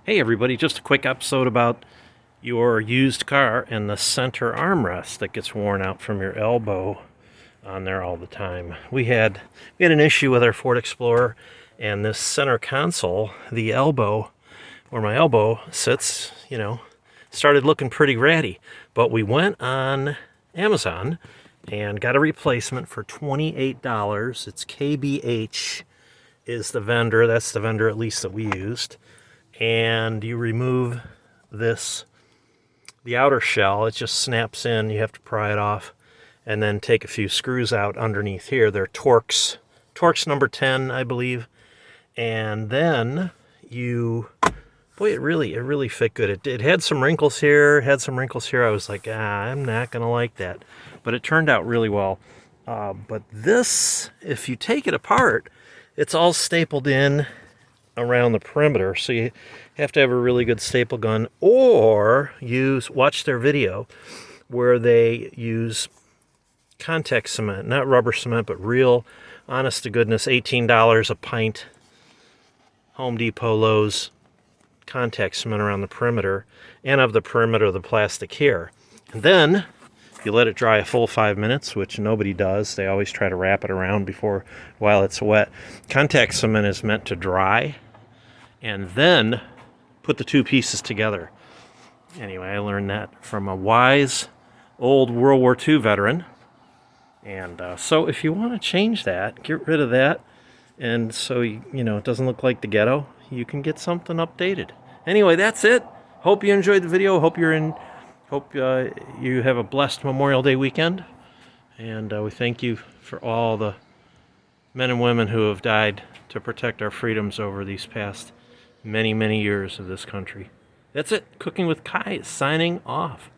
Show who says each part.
Speaker 1: Hey everybody, just a quick episode about your used car and the center armrest that gets worn out from your elbow on there all the time. We had an issue with our Ford Explorer, and this center console, the elbow where my elbow sits, started looking pretty ratty. But we went on Amazon and got a replacement for $28. It's KBH is the vendor. That's the vendor at least that we used. And you remove the outer shell. It just snaps in. You have to pry it off and then take a few screws out underneath here. They're Torx number 10, I believe. And then boy, it really fit good. It had some wrinkles here, I was like, I'm not gonna like that. But it turned out really well. But this, if you take it apart, it's all stapled in around the perimeter, so you have to have a really good staple gun, or watch their video where they use contact cement, not rubber cement, but real honest to goodness $18 a pint Home Depot, Lowe's contact cement around the perimeter and of the perimeter of the plastic here. And then you let it dry a full 5 minutes, which nobody does. They always try to wrap it around while it's wet. Contact cement is meant to dry and then put the two pieces together. Anyway, I learned that from a wise old World War II veteran. And so if you want to change that, get rid of that, and so it doesn't look like the ghetto, you can get something updated. Anyway, that's it. Hope you enjoyed the video. Hope you have a blessed Memorial Day weekend. And we thank you for all the men and women who have died to protect our freedoms over these past many, many years of this country. That's it. Cooking with Kai is signing off.